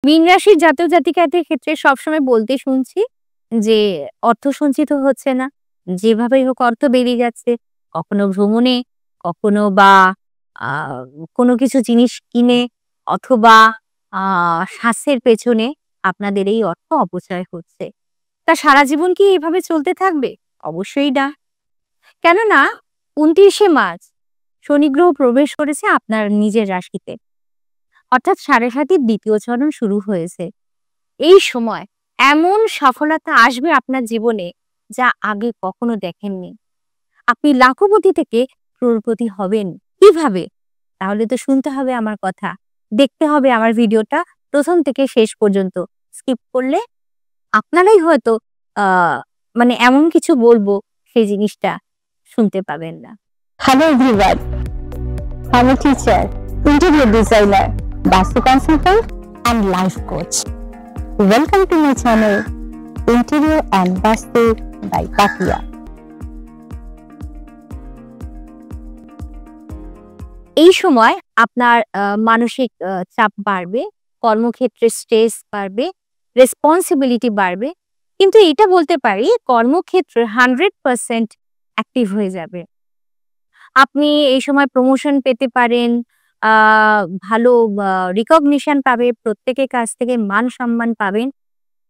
মীন রাশির জাতক জাতিকাদের ক্ষেত্রে সবসময় বলতে শুনছি যে অর্থ সঞ্চিত হচ্ছে না। যেভাবেই হোক অর্থ বেরিয়ে যাচ্ছে। কখনো ভ্রমণে, কখনো বা আ কোনো কিছু জিনিস কিনে অথবা আ স্বাস্থ্যের পেছনে আপনাদের এই অর্থ অপচয় হচ্ছে। তা সারা জীবন কি এভাবে চলতে থাকবে? অবশ্যই না। কেননা ২৯শে মার্চ শনি গ্রহ প্রবেশ করেছে আপনার নিজের রাশিতে। অর্থাৎ ৭.৫-র দ্বিতীয় চরণ শুরু হয়েছে। এই সময় এমন সফলতা আসবে আপনার জীবনে যা আগে কখনো দেখেননি। আপনি লাখপতি থেকে crorepati হবেন। কিভাবে? তাহলে তো শুনতে হবে আমার কথা। দেখতে হবে আমার ভিডিওটা ১ম থেকে শেষ পর্যন্ত। স্কিপ করলে আপনারাই হয়তো আ মানে এমন কিছু বলবো সেই জিনিসটা শুনতে পাবেন না। Hello everyone, I'm a teacher, interior designer, Vastu consultant and life coach. Welcome to my channel Interior and Vastu by Pakia. এই সময় আপনার মানসিক চাপ বাড়বে, কর্মক্ষেত্রে স্ট্রেস বাড়বে, রেসপন্সিবিলিটি বাড়বে। কিন্তু এটা বলতে পারি কর্মক্ষেত্রে 100% অ্যাক্টিভ হয়ে যাবে। আপনি এই সময় প্রমোশন পেতে পারেন, আ ভালো রিকগনিশন পাবে, প্রত্যেকের কাছ থেকে মান-সম্মান পাবেন।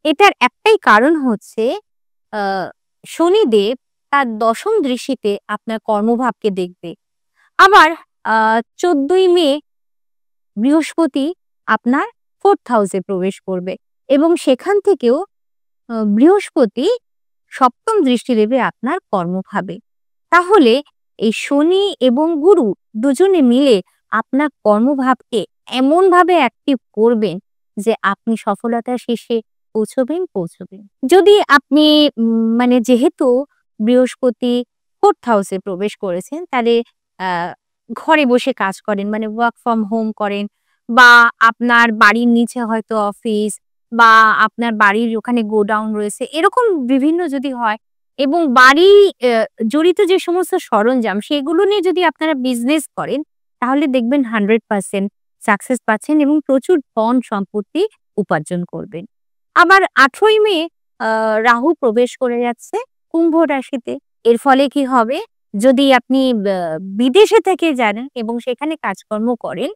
এটার একটাই কারণ হচ্ছে আ শনিদেব তার ১ম দৃষ্টিতে আপনার কর্মভাবকে দেখবে। আবার ১৪ই মে বৃহস্পতি আপনার 4th হাউসে প্রবেশ করবে এবং সেখান থেকেও বৃহস্পতি ৭ম দৃষ্টি দেবে আপনার কর্মভাবে। তাহলে এই শনি এবং গুরু দুজনে মিলে আপনার কর্মভাবকে এমনভাবে অ্যাক্টিভ করবেন যে আপনি সফলতার শীর্ষে পৌঁছবেন। যদি আপনি মানে যেহেতু বৃহস্পতি 4th হাউসে প্রবেশ করেছেন তাহলে আ ঘরে বসে কাজ করেন মানে ওয়ার্ক ফ্রম হোম করেন বা আপনার বাড়ির নিচে হয়তো অফিস বা আপনার বাড়ির ওখানে গোডাউন রয়েছে এরকম বিভিন্ন যদি হয় এবং বাড়ি জড়িত যে সমস্ত সরঞ্জাম সেগুলো নিয়ে যদি আপনারা বিজনেস করেন তাহলে দেখবেন 100% সাকসেস পাচ্ছেন এবং প্রচুর ধন সম্পত্তি উপার্জন করবেন। আবার ৮ই মে রাহু প্রবেশ করে যাচ্ছে কুম্ভ রাশিতে। এর ফলে কি হবে? যদি আপনি বিদেশে থেকে যান এবং সেখানে কাজকর্ম করেন,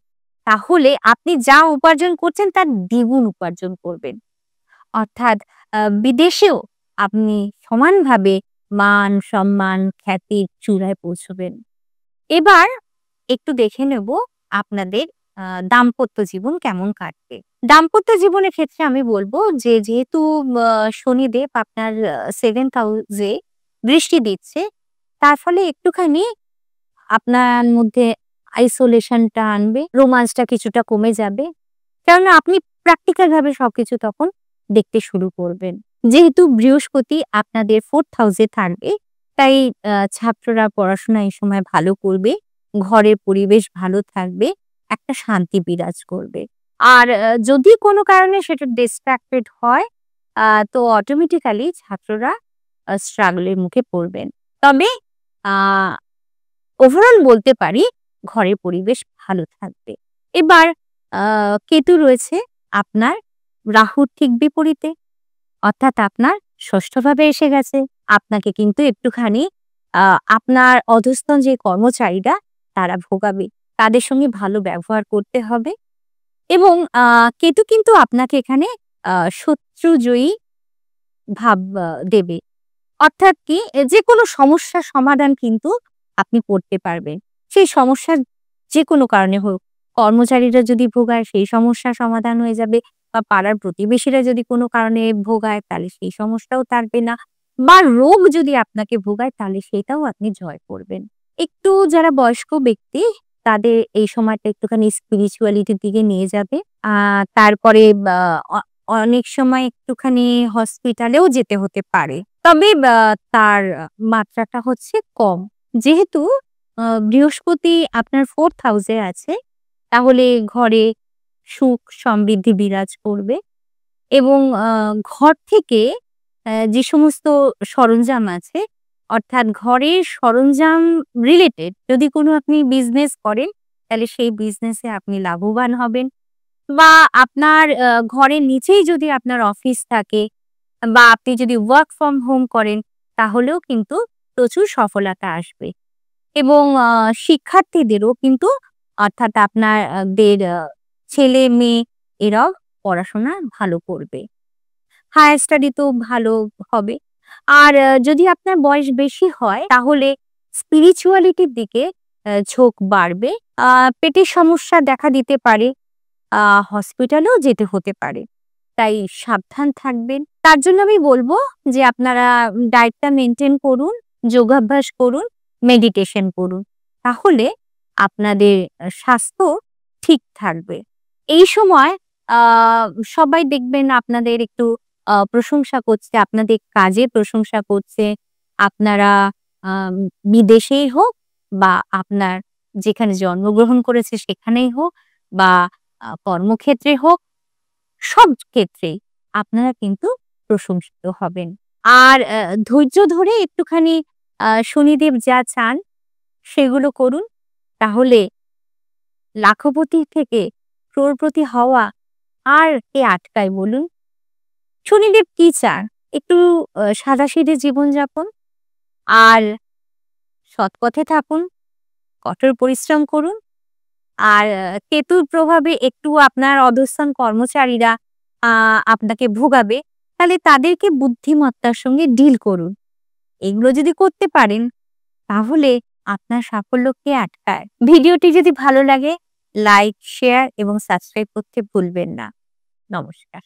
তাহলে আপনি যা উপার্জন করছেন তার দ্বিগুণ উপার্জন করবেন। অর্থাৎ বিদেশেও আপনি সমানভাবে মান, সম্মান, খ্যাতির চূড়ায় পৌঁছবেন। এবার একটু দেখে নেব আপনাদের আ দাম্পত্য জীবন কেমন কাটবে। দাম্পত্য জীবনের ক্ষেত্রে আমি বলব যে যেহেতু আ শনিদেব আপনার 7th হাউসে দৃষ্টি দিচ্ছে, তার ফলে একটুখানি আপনার মধ্যে আইসোলেশনটা আনবে, রোমান্সটা কিছুটা কমে যাবে। কেননা আপনি প্র্যাকটিক্যাল ভাবে সবকিছু তখন দেখতে শুরু করবেন। যেহেতু বৃহস্পতি আপনাদের 4th হাউসে থাকবে, তাই ছাত্ররা পড়াশোনা এই সময় ভালো করবে, ঘরের পরিবেশ ভালো থাকবে, একটা শান্তি বিরাজ করবে। আর যদি কোনো কারণে সেটা ডিস্ট্রাক্টেড হয়, তো অটোমেটিক্যালি ছাত্ররা স্ট্রাগল এর মুখে পড়বেন। তবে আ ওভারঅল বলতে পারি ঘরের পরিবেশ ভালো থাকবে। এবার আ কেতু রয়েছে আপনার রাহুর ঠিক বিপরীতে। অর্থাৎ আপনার ৬ষ্ঠ ভাবে এসে গেছে। আপনাকে কিন্তু একটুখানি আ আপনার অধস্তন যে কর্মচারীরা তারা ভোগাবে। তাদের সঙ্গে ভালো ব্যবহার করতে হবে এবং কেতু কিন্তু আপনাকে এখানে শত্রুজয়ী ভাব দেবে। অর্থাৎ কি যেকোনো সমস্যার সমাধান কিন্তু আপনি করতে পারবেন। সেই সমস্যার যেকোনো কারণে হোক, কর্মচারীরা যদি ভোগায় সেই সমস্যার সমাধান হয়ে যাবে বা পাড়ার প্রতিবেশীরা যদি কোনো কারণে ভোগায় তাহলে সেই সমস্যাও থাকবে না বা রোগ যদি আপনাকে ভোগায় তাহলে সেটাও আপনি জয় করবেন। একটু যারা বয়স্ক ব্যক্তি তাদের এই সময়টা একটুখানি স্পিরিচুয়ালিটির দিকে নিয়ে যাবে। আ তারপরে বা অ অনেক সময় একটুখানি হসপিটালেও যেতে হতে পারে। তবে তার মাত্রাটা হচ্ছে কম। যেহেতু বৃহস্পতি আপনার 4th হাউসে আছে, তাহলে ঘরে সুখ সমৃদ্ধি বিরাজ করবে এবং ঘর থেকে যে সমস্ত সরঞ্জাম আছে, অর্থাৎ ঘরের সরঞ্জাম রিলেটেড যদি কোনো আপনি বিজনেস করেন, তাহলে সেই বিজনেসে আপনি লাভবান হবেন। বা আপনার ঘরের নিচেই যদি আপনার অফিস থাকে বা আপনি যদি ওয়ার্ক ফ্রম হোম করেন তাহলেও কিন্তু প্রচুর সফলতা আসবে। এবং শিক্ষার্থীদেরও কিন্তু অর্থাৎ আপনাদের ছেলে-মেয়ে এরাও পড়াশোনা ভালো করবে। হায়ার স্টাডি তো ভালো হবে। আর যদি আপনার বয়স বেশি হয় তাহলে স্পিরিচুয়ালিটির দিকে ঝোঁক বাড়বে। আ পেটের সমস্যা দেখা দিতে পারে। হসপিটালেও যেতে হতে পারে। তাই সাবধান থাকবেন। তার জন্য আমি বলব যে আপনারা ডায়েটটা মেইনটেইন করুন, যোগাভ্যাস করুন, মেডিটেশন করুন। তাহলে আপনাদের স্বাস্থ্য ঠিক থাকবে। এই সময় আ সবাই দেখবেন আপনাদের একটু প্রশংসা করছে, আপনাদের কাজের প্রশংসা করছে। আপনারা আম বিদেশেই হোক বা আপনার যেখানে জন্মগ্রহণ করেছে সেখানেই হোক বা কর্মক্ষেত্রে হোক, সব ক্ষেত্রেই আপনারা কিন্তু প্রশংসিত হবেন। আর ধৈর্য ধরে একটুখানি শনিদেব যা চান সেগুলো করুন। তাহলে লাখপতি থেকে ক্রোড়পতি হওয়া আর কে আটকায় বলুন? শনিদেব কি চান? একটু সাদাসিধে জীবনযাপন আর সৎ পথে থাকুন, কঠোর পরিশ্রম করুন। আর কেতুর প্রভাবে একটু আপনার অধস্তন কর্মচারীরা আ আপনাকে ভোগাবে, তাহলে তাদেরকে বুদ্ধিমত্তার সঙ্গে ডিল করুন। এগুলো যদি করতে পারেন, তাহলে আপনার সাফল্য কে আটকায়? ভিডিওটি যদি ভালো লাগে লাইক, শেয়ার এবং সাবস্ক্রাইব করতে ভুলবেন না। নমস্কার।